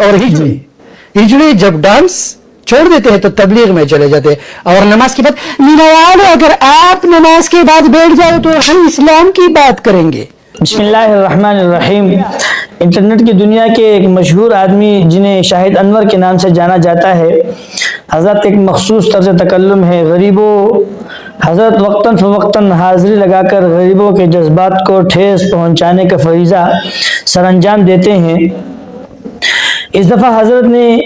اور ہجڑی جب ڈانس چھوڑ دیتے ہیں تو تبلیغ میں چلے جاتے ہیں. اور نماز کے بعد اگر آپ نماز کے بعد بیٹھ جائے تو ہم اسلام کی بات کریں گے. بسم اللہ الرحمن الرحیم. انٹرنیٹ کی دنیا کے ایک مشہور آدمی جنہیں شاہد انور کے نام سے جانا جاتا ہے، حضرت ایک مخصوص طرز تکلم ہے. غریبوں حضرت وقتاً فوقتاً حاضری لگا کر غریبوں کے جذبات کو ٹھیس پہنچانے کا فریضہ سر انجام دیتے ہیں. اس دفعہ حضرت نے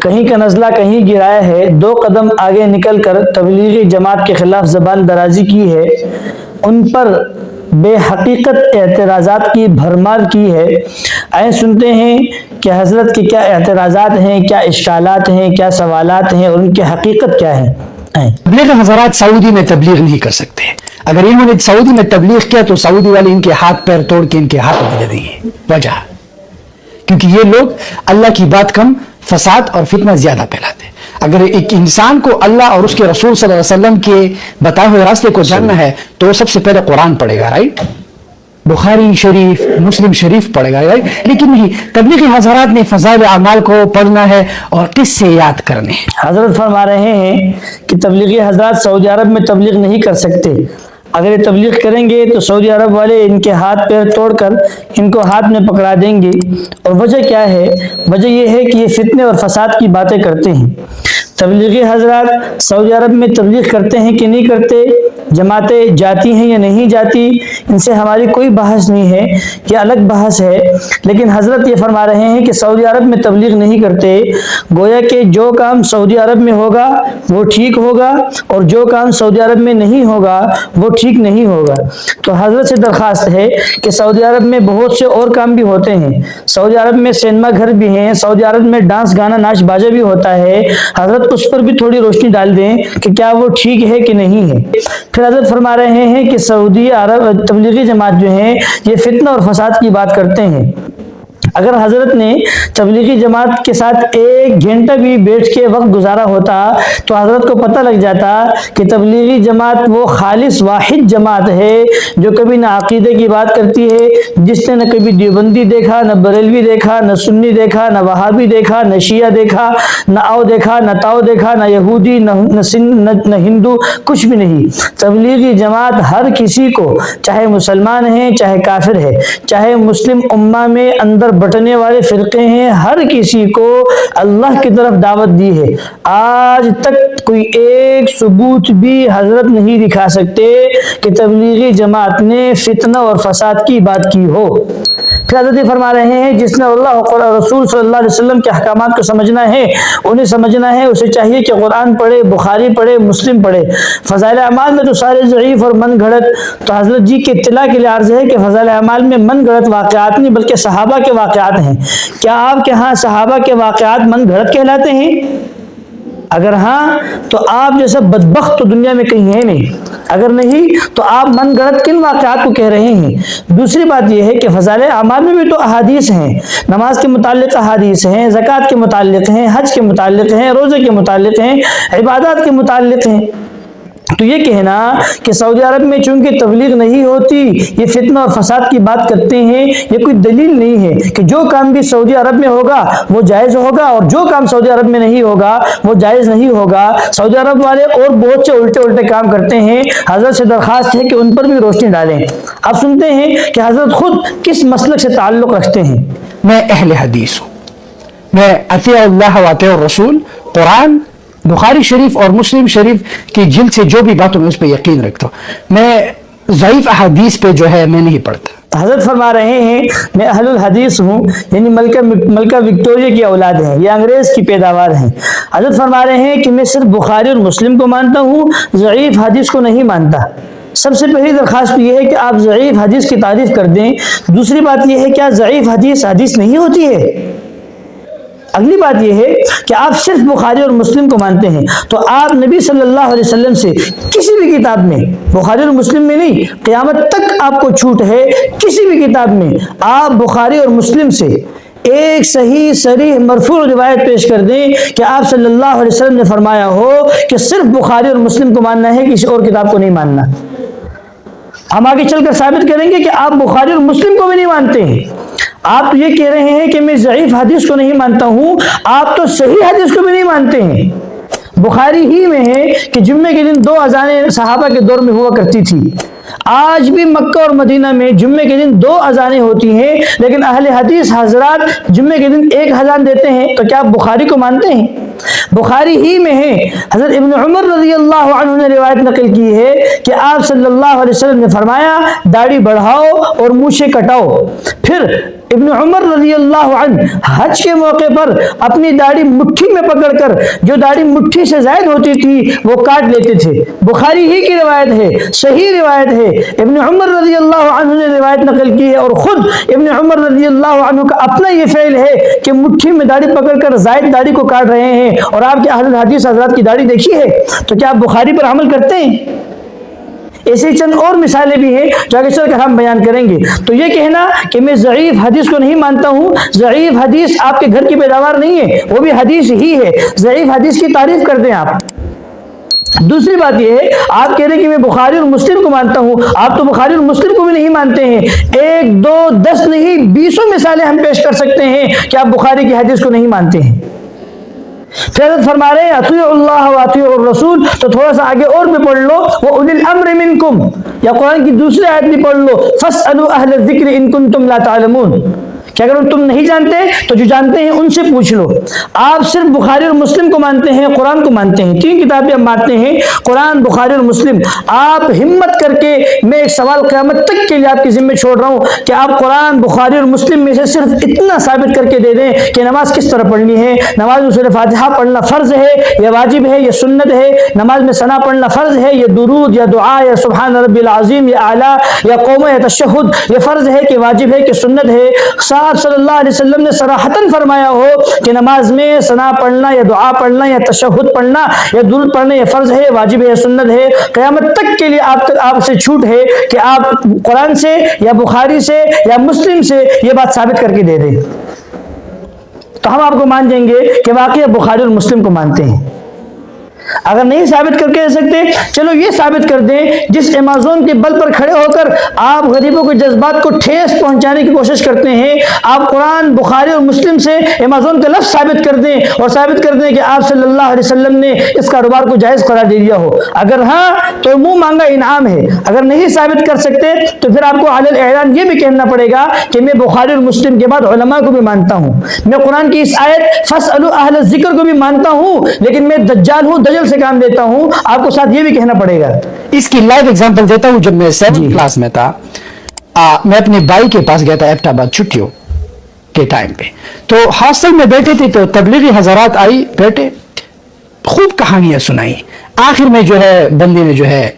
کہیں کا نزلہ کہیں گرایا ہے، 2 قدم آگے نکل کر تبلیغی جماعت کے خلاف زبان درازی کی ہے، ان پر بے حقیقت اعتراضات کی بھرمار کی ہے. آئے سنتے ہیں کہ حضرت کے کیا اعتراضات ہیں، کیا اشکالات ہیں، کیا سوالات ہیں اور ان کی حقیقت کیا ہے. تبلیغ حضرات سعودی میں تبلیغ نہیں کر سکتے. اگر انہوں نے سعودی میں تبلیغ کیا تو سعودی والے ان کے ہاتھ پیر توڑ کے ان کے ہاتھ میں دے دیں گے. وجہ کیونکہ یہ لوگ اللہ کی بات کم، فساد اور فتنہ زیادہ پھیلاتے ہیں. اگر ایک انسان کو اللہ اور اس کے رسول صلی اللہ علیہ وسلم کے بتائے ہوئے راستے کو جاننا ہے تو وہ سب سے پہلے قرآن پڑھے گا، رائٹ؟ بخاری شریف، مسلم شریف پڑھے گا، رائٹ؟ لیکن نہیں، تبلیغی حضرات نے فضائل اعمال کو پڑھنا ہے اور قصے یاد کرنے ہیں. حضرت فرما رہے ہیں کہ تبلیغی حضرات سعودی عرب میں تبلیغ نہیں کر سکتے. اگر یہ تبلیغ کریں گے تو سعودی عرب والے ان کے ہاتھ پیر توڑ کر ان کو ہاتھ میں پکڑا دیں گے. اور وجہ کیا ہے؟ وجہ یہ ہے کہ یہ فتنے اور فساد کی باتیں کرتے ہیں. تبلیغی حضرات سعودی عرب میں تبلیغ کرتے ہیں کہ نہیں کرتے، جماعتیں جاتی ہیں یا نہیں جاتی، ان سے ہماری کوئی بحث نہیں ہے، یہ الگ بحث ہے. لیکن حضرت یہ فرما رہے ہیں کہ سعودی عرب میں تبلیغ نہیں کرتے. گویا کہ جو کام سعودی عرب میں ہوگا وہ ٹھیک ہوگا اور جو کام سعودی عرب میں نہیں ہوگا وہ ٹھیک نہیں ہوگا. تو حضرت سے درخواست ہے کہ سعودی عرب میں بہت سے اور کام بھی ہوتے ہیں. سعودی عرب میں سینما گھر بھی ہیں، سعودی عرب میں ڈانس گانا ناچ باجا بھی ہوتا ہے. حضرت اس پر بھی تھوڑی روشنی ڈال دیں کہ کیا وہ ٹھیک ہے کہ نہیں ہے. پھر حضرت فرما رہے ہیں کہ سعودی عرب تبلیغی جماعت جو ہیں یہ فتنہ اور فساد کی بات کرتے ہیں. اگر حضرت نے تبلیغی جماعت کے ساتھ 1 گھنٹہ بھی بیٹھ کے وقت گزارا ہوتا تو حضرت کو پتہ لگ جاتا کہ تبلیغی جماعت وہ خالص واحد جماعت ہے جو کبھی نہ عقیدے کی بات کرتی ہے، جس نے نہ کبھی دیوبندی دیکھا، نہ بریلوی دیکھا، نہ سنی دیکھا، نہ وہابی دیکھا، نہ شیعہ دیکھا، نہ آؤ دیکھا، نہ تاؤ دیکھا، نہ یہودی، نہ ہندو، کچھ بھی نہیں. تبلیغی جماعت ہر کسی کو، چاہے مسلمان ہیں چاہے کافر ہے، چاہے مسلم امہ میں اندر بٹنے والے فرقے ہیں، ہر کسی کو اللہ کی طرف دعوت دی ہے. آج تک کوئی ایک ثبوت بھی حضرت نہیں دکھا سکتے کہ تبلیغی جماعت نے فتنہ اور فساد کی بات کی ہو. پھر حضرت یہ فرما رہے ہیں جس نے اللہ اور رسول صلی اللہ علیہ وسلم کے احکامات کو سمجھنا ہے، انہیں سمجھنا ہے، اسے چاہیے کہ قرآن پڑھے، بخاری پڑھے، مسلم پڑھے. فضائل اعمال میں تو سارے ضعیف اور من گھڑت. تو حضرت جی کے اطلاع کے لیے عرض ہے کہ فضائل اعمال میں من گھڑت واقعات نہیں بلکہ صحابہ کے واقعات ہیں. کیا آپ کے ہاں صحابہ کے واقعات من گھڑت کہلاتے ہیں؟ اگر ہاں تو آپ جیسا بدبخت تو دنیا میں کہیں ہے نہیں. اگر نہیں تو آپ من گھڑت کن واقعات کو کہہ رہے ہیں؟ دوسری بات یہ ہے کہ فضائل اعمال میں بھی تو احادیث ہیں، نماز کے متعلق احادیث ہیں، زکوٰۃ کے متعلق ہیں، حج کے متعلق ہیں، روزے کے متعلق ہیں، عبادات کے متعلق ہیں. تو یہ کہنا کہ سعودی عرب میں چونکہ تبلیغ نہیں ہوتی یہ فتنہ اور فساد کی بات کرتے ہیں، یہ کوئی دلیل نہیں ہے کہ جو کام بھی سعودی عرب میں ہوگا وہ جائز ہوگا اور جو کام سعودی عرب میں نہیں ہوگا وہ جائز نہیں ہوگا. سعودی عرب والے اور بہت سے الٹے کام کرتے ہیں. حضرت سے درخواست ہے کہ ان پر بھی روشنی ڈالیں. اب سنتے ہیں کہ حضرت خود کس مسلک سے تعلق رکھتے ہیں. میں اہل حدیث ہوں، میں اطیع اللہ و اطیع الرسول، قرآن، بخاری شریف اور مسلم شریف کی جلد سے جو بھی باتوں میں اس پہ یقین رکھتا ہوں. میں ضعیف احادیث پہ جو ہے میں نہیں پڑھتا. حضرت فرما رہے ہیں میں اہل الحدیث ہوں، یعنی ملکہ وکٹوریہ کی اولاد ہیں، یہ انگریز کی پیداوار ہیں. حضرت فرما رہے ہیں کہ میں صرف بخاری اور مسلم کو مانتا ہوں، ضعیف حدیث کو نہیں مانتا. سب سے پہلی درخواست یہ ہے کہ آپ ضعیف حدیث کی تعریف کر دیں. دوسری بات یہ ہے کہ ضعیف حدیث نہیں ہوتی ہے. اگلی بات یہ ہے کہ آپ صرف بخاری اور مسلم کو مانتے ہیں، تو آپ نبی صلی اللہ علیہ وسلم سے کسی بھی کتاب میں، بخاری اور مسلم میں نہیں، قیامت تک آپ کو چھوٹ ہے، کسی بھی کتاب میں آپ بخاری اور مسلم سے ایک صحیح صریح مرفوع روایت پیش کر دیں کہ آپ صلی اللہ علیہ وسلم نے فرمایا ہو کہ صرف بخاری اور مسلم کو ماننا ہے، کسی اور کتاب کو نہیں ماننا. ہم آگے چل کر ثابت کریں گے کہ آپ بخاری اور مسلم کو بھی نہیں مانتے ہیں. آپ تو یہ کہہ رہے ہیں کہ میں ضعیف حدیث کو نہیں مانتا ہوں، آپ تو صحیح حدیث کو بھی نہیں مانتے ہیں۔ بخاری ہی میں ہے کہ جمعے کے دن 2 اذانیں صحابہ کے دور میں ہوا کرتی تھی۔ آج بھی مکہ اور مدینہ میں جمعے کے دن 2 اذانیں ہوتی ہیں، لیکن اہل حدیث حضرات جمعے کے دن 1 اذان دیتے ہیں۔ تو کیا آپ بخاری کو مانتے ہیں؟ بخاری ہی میں ہے، حضرت ابن عمر رضی اللہ عنہ نے روایت نقل کی ہے کہ آپ صلی اللہ علیہ وسلم نے فرمایا داڑھی بڑھاؤ اور مونچھیں کٹاؤ۔ پھر ابن عمر رضی اللہ عنہ حج کے موقع پر اپنی داڑھی مٹھی میں پکڑ کر جو داڑھی مٹھی سے زائد ہوتی تھی وہ کاٹ لیتے تھے۔ بخاری ہی کی روایت ہے، صحیح روایت ہے، ابن عمر رضی اللہ عنہ نے روایت نقل کی ہے، اور خود ابن عمر رضی اللہ عنہ کا اپنا یہ فعل ہے کہ مٹھی میں داڑھی پکڑ کر زائد داڑھی کو کاٹ رہے ہیں، اور آپ کے اہل حدیث حضرات کی داڑھی دیکھی ہے؟ تو کیا آپ بخاری پر عمل کرتے ہیں؟ ایسے چند اور مثالیں بھی ہیں جو آگے چل کر ہم بیان کریں گے۔ تو یہ کہنا کہ میں ضعیف حدیث کو نہیں مانتا ہوں، ضعیف حدیث آپ کے گھر کی پیداوار نہیں ہے، وہ بھی حدیث ہی ہے، ضعیف حدیث کی تعریف کرتے ہیں آپ۔ دوسری بات یہ ہے، آپ کہہ رہے ہیں کہ میں بخاری اور مسلم کو مانتا ہوں، آپ تو بخاری اور مسلم کو بھی نہیں مانتے ہیں۔ 1 2 10 نہیں 20 مثالیں ہم پیش کر سکتے ہیں کہ آپ بخاری کی حدیث کو نہیں مانتے ہیں۔ پھر حضرت فرما رہے ہیں اطیعوا اللہ و اطیعوا الرسول، تو تھوڑا سا آگے اور بھی پڑھ لو، وَأُولِي الْأَمْرِ مِنْكُمْ، یا قرآن کی دوسری آیت بھی پڑھ لو، فَاسْأَلُوا أَهْلَ الذِّكْرِ إِن كُنتُمْ لَا تَعْلَمُونَ، کہ اگر تم نہیں جانتے تو جو جانتے ہیں ان سے پوچھ لو۔ آپ صرف بخاری اور مسلم کو مانتے ہیں، قرآن کو مانتے ہیں، 3 کتابیں آپ مانتے ہیں، قرآن، بخاری اور مسلم۔ آپ ہمت کر کے، میں ایک سوال قیامت تک کے لیے آپ کے ذمہ چھوڑ رہا ہوں کہ آپ قرآن، بخاری اور مسلم میں سے صرف اتنا ثابت کر کے دے دیں کہ نماز کس طرح پڑھنی ہے، نماز میں سورہ فاتحہ پڑھنا فرض ہے یا واجب ہے یا سنت ہے، نماز میں ثنا پڑھنا فرض ہے یا درود یا دعا یا سبحان ربی العظیم یا اعلیٰ یا قوم یا تشہد یہ فرض ہے کہ واجب ہے کہ سنت ہے۔ آپ صلی اللہ علیہ وسلم نے صراحتاً فرمایا ہو کہ نماز میں ثنا پڑھنا یا دعا پڑھنا یا تشہد پڑھنا یا درود پڑھنا یہ فرض ہے، واجب ہے یا سنت ہے، قیامت تک کے لیے آپ سے چھوٹ ہے کہ آپ قرآن سے یا بخاری سے یا مسلم سے یہ بات ثابت کر کے دے دیں، تو ہم آپ کو مان جائیں گے کہ واقعی بخاری اور مسلم کو مانتے ہیں۔ اگر نہیں ثابت کر کے دے سکتے، چلو یہ ثابت کر دیں، جس ایمیزون کے بل پر کھڑے ہو کر آپ غریبوں کے جذبات کو ٹھیس پہنچانے کی کوشش کرتے ہیں، آپ قرآن، بخاری اور مسلم سے ایمیزون کا لفظ ثابت کر دیں اور ثابت کر دیں کہ آپ صلی اللہ علیہ وسلم نے اس کاروبار کو جائز قرار دے دیا ہو۔ اگر ہاں تو منہ مانگا انعام ہے، اگر نہیں ثابت کر سکتے تو پھر آپ کو علی الاعلان یہ بھی کہنا پڑے گا کہ میں بخاری اور مسلم کے بعد علماء کو بھی مانتا ہوں، میں قرآن کی اس آیت فاسألوا اہل الذکر کو بھی مانتا ہوں، لیکن میں دجال ہوں، دجل سے کام لیتا ہوں، آپ کو ساتھ یہ بھی کہنا پڑے گا۔ اس کی لائیو ایگزامپل دیتا ہوں۔ جب میں 7 کلاس میں تھا، میں اپنے بھائی کے پاس گیا تھا ایبٹ آباد چھٹیوں کے ٹائم پہ، تو ہاسٹل میں بیٹھے تھے تو تبلیغی حضرات آئی، بیٹھے، خوب کہانیاں سنائی۔ آخر میں جو ہے بندے نے جو ہے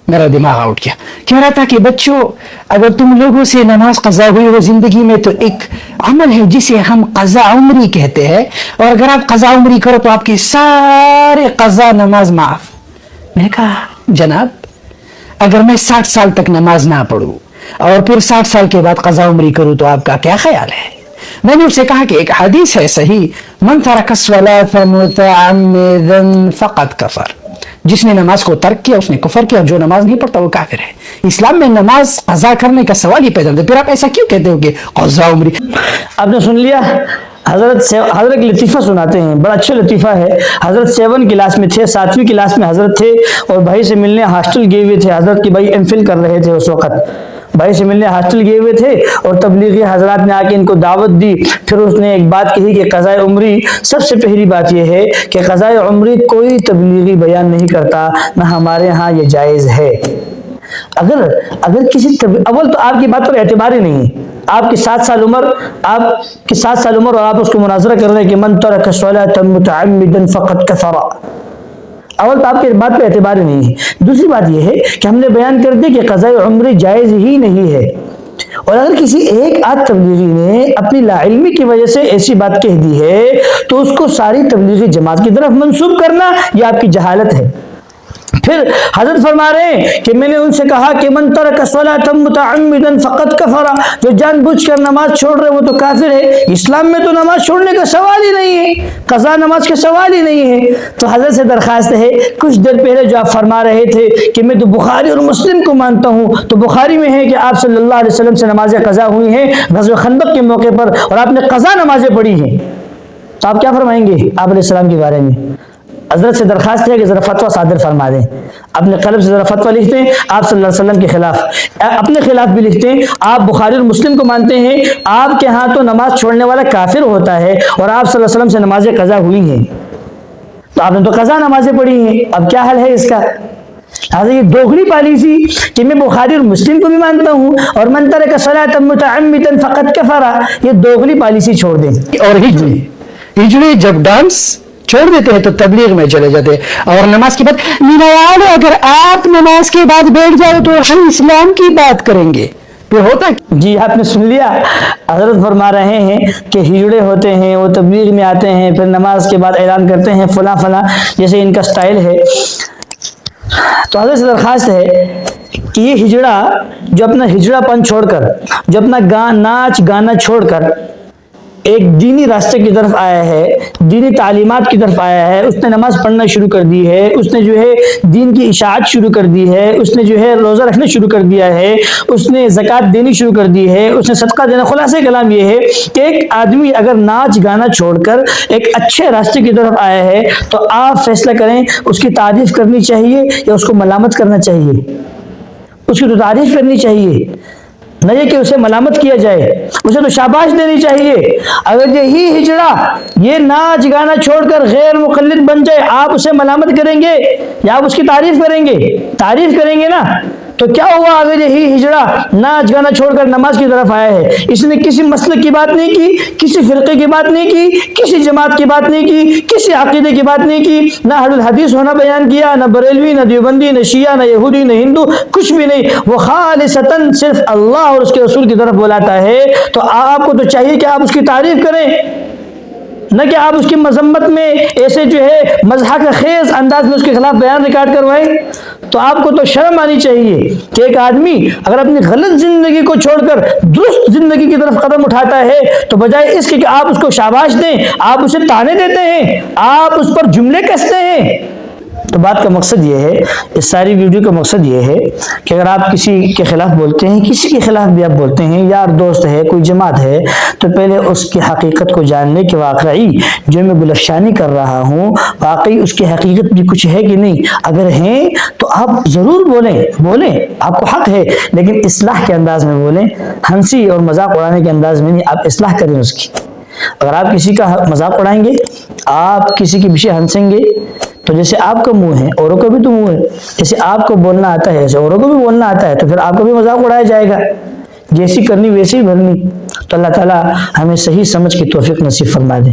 میرا دماغ آؤٹ کیا، کہہ رہا تھا کہ بچوں اگر تم لوگوں سے نماز قضا ہوئی ہو زندگی میں تو ایک عمل ہے جسے ہم قضا عمری کہتے ہیں، اور اگر آپ قضا عمری کرو تو آپ کی سارے قضا نماز معاف۔ میں نے کہا جناب اگر میں 60 سال تک نماز نہ پڑھوں اور پھر 60 سال کے بعد قضا عمری کروں تو آپ کا کیا خیال ہے؟ میں نے اسے کہا کہ ایک حدیث ہے صحیح، من ترک الصلاۃ متعمدا فقد کفر، جس نے نماز کو ترک کیا اس نے کفر کیا، جو نماز نہیں پڑھتا وہ کافر ہے۔ اسلام میں نماز قضا کرنے کا سوال ہی پیدا ہوتا ہے، پھر آپ ایسا کیوں کہتے ہو کہ قضا عمری؟ آپ نے سن لیا، حضرت لطیفہ سناتے ہیں، بڑا اچھا لطیفہ ہے۔ حضرت 7 کلاس میں تھے، 7ویں کلاس میں حضرت تھے اور بھائی سے ملنے ہاسٹل گئے ہوئے تھے۔ حضرت کی بھائی ایم فل کر رہے تھے اس وقت، بھائی سے ملنے ہاسٹل گئے ہوئے تھے اور تبلیغی حضرات نے آ کے ان کو دعوت دی۔ پھر اس نے ایک بات کہی کہ قضاء عمری، سب سے پہلی بات یہ ہے کہ قضاء عمری کوئی تبلیغی بیان نہیں کرتا، نہ ہمارے ہاں یہ جائز ہے۔ اگر کسی اول تو آپ کی بات پر اعتبار ہی نہیں ہے، آپ کی 7 سال عمر، اور آپ اس کو مناظرہ کر رہے ہیں کہ من ترک الصلاۃ متعمدا فقد کفر، اول تو آپ کی بات پہ اعتبار ہی نہیں ہے۔ دوسری بات یہ ہے کہ ہم نے بیان کر دی کہ قضاء عمری جائز ہی نہیں ہے، اور اگر کسی ایک آدھ تبلیغی نے اپنی لا علمی کی وجہ سے ایسی بات کہہ دی ہے تو اس کو ساری تبلیغی جماعت کی طرف منسوب کرنا یہ آپ کی جہالت ہے۔ پھر حضرت فرما رہے ہیں کہ میں نے ان سے کہا کہ من ترک الصلاۃ متعمدا فقد کفر، جو جان بوجھ کر نماز چھوڑ رہے وہ تو کافر ہے۔ اسلام میں تو نماز چھوڑنے کا سوال ہی نہیں ہے، قضا نماز کا سوال ہی نہیں ہے۔ تو حضرت سے درخواست ہے، کچھ دیر پہلے جو آپ فرما رہے تھے کہ میں تو بخاری اور مسلم کو مانتا ہوں، تو بخاری میں ہے کہ آپ صلی اللہ علیہ وسلم سے نمازیں قضا ہوئی ہیں غزوہ خندق کے موقع پر، اور آپ نے قضا نمازیں پڑھی ہیں، تو آپ کیا فرمائیں گے آپ علیہ السلام کے بارے میں؟ حضرت سے درخواست ہے کہ ذرا فتویٰ صادر فرما دیں، اپنے قلم سے ذرا فتویٰ لکھتے ہیں آپ صلی اللہ علیہ وسلم کے خلاف، اپنے خلاف بھی لکھتے ہیں۔ آپ بخاری اور مسلم کو مانتے ہیں، آپ کے ہاں تو نماز چھوڑنے والا کافر ہوتا ہے، اور آپ صلی اللہ علیہ وسلم سے نمازیں قضا ہوئی ہیں، تو آپ نے تو قضا نمازیں پڑھی ہیں، اب کیا حل ہے اس کا؟ لہٰذا یہ دوغلی پالیسی کہ میں بخاری اور مسلم کو بھی مانتا ہوں اور من ترک الصلاۃ متعمدا فقد کفر، یہ دوغلی پالیسی چھوڑ دیں۔ اور ہجڑے جب ڈانس چھوڑ دیتے ہیں تو تبلیغ میں چلے جاتے ہیں، اور نماز کے بعد میرا یار اگر آپ نماز کے بعد بیٹھ جاؤ تو ہم اسلام کی بات کریں گے، پھر ہوتا ہے۔ جی آپ نے سن لیا، حضرت فرما رہے ہیں کہ ہجڑے ہوتے ہیں وہ تبلیغ میں آتے ہیں، پھر نماز کے بعد اعلان کرتے ہیں فلاں فلاں، جیسے ان کا سٹائل ہے۔ تو حضرت سے درخواست ہے کہ یہ ہجڑا جو اپنا ہجڑا پن چھوڑ کر، جو اپنا ناچ گانا چھوڑ کر ایک دینی راستے کی طرف آیا ہے، دینی تعلیمات کی طرف آیا ہے، اس نے نماز پڑھنا شروع کر دی ہے، اس نے جو ہے دین کی اشاعت شروع کر دی ہے، اس نے جو ہے روزہ رکھنا شروع کر دیا ہے، اس نے زکوٰۃ دینی شروع کر دی ہے، اس نے صدقہ دینا۔ خلاصہ کلام یہ ہے کہ ایک آدمی اگر ناچ گانا چھوڑ کر ایک اچھے راستے کی طرف آیا ہے تو آپ فیصلہ کریں اس کی تعریف کرنی چاہیے یا اس کو ملامت کرنا چاہیے؟ اس کی تو تعریف کرنی چاہیے، نہ یہ کہ اسے ملامت کیا جائے، اسے تو شاباش دینی چاہیے۔ اگر یہی ہجڑا یہ ناچ گانا چھوڑ کر غیر مقلد بن جائے، آپ اسے ملامت کریں گے یا آپ اس کی تعریف کریں گے؟ تعریف کریں گے نا۔ تو کیا ہوا اگر یہی ہجڑا ناچ گانا چھوڑ کر نماز کی طرف آیا ہے، اس نے کسی مسلک کی بات نہیں کی، کسی فرقے کی بات نہیں کی، کسی جماعت کی بات نہیں کی، کسی عقیدے کی بات نہیں کی، نہ اہل الحدیث ہونا بیان کیا، نہ بریلوی، نہ دیوبندی، نہ شیعہ، نہ یہودی، نہ ہندو، کچھ بھی نہیں، وہ خالصتاً صرف اللہ اور اس کے رسول کی طرف بلاتا ہے، تو آپ کو تو چاہیے کہ آپ اس کی تعریف کریں، نہ کہ آپ اس کی مذمت میں ایسے جو ہے مضحک خیز انداز میں اس کے خلاف بیان ریکارڈ کروائیں۔ تو آپ کو تو شرم آنی چاہیے کہ ایک آدمی اگر اپنی غلط زندگی کو چھوڑ کر درست زندگی کی طرف قدم اٹھاتا ہے تو بجائے اس کے کہ آپ اس کو شاباش دیں، آپ اسے تانے دیتے ہیں، آپ اس پر جملے کستے ہیں۔ تو بات کا مقصد یہ ہے، اس ساری ویڈیو کا مقصد یہ ہے کہ اگر آپ کسی کے خلاف بولتے ہیں، کسی کے خلاف بھی آپ بولتے ہیں، یار دوست ہے، کوئی جماعت ہے، تو پہلے اس کی حقیقت کو جان لیں کہ واقعی جو میں گلفشانی کر رہا ہوں واقعی اس کی حقیقت بھی کچھ ہے کہ نہیں۔ اگر ہیں تو آپ ضرور بولیں، آپ کو حق ہے، لیکن اصلاح کے انداز میں بولیں، ہنسی اور مذاق اڑانے کے انداز میں نہیں، آپ اصلاح کریں اس کی۔ اگر آپ کسی کا مذاق اڑائیں گے، آپ کسی کے پیچھے ہنسیں گے، تو جیسے آپ کا منہ ہے اوروں کا بھی تو منہ ہے، جیسے آپ کو بولنا آتا ہے ایسے اوروں کو بھی بولنا آتا ہے، تو پھر آپ کو بھی مذاق اڑایا جائے گا، جیسی کرنی ویسی ہی بھرنی۔ تو اللہ تعالیٰ ہمیں صحیح سمجھ کی توفیق نصیب فرما دے۔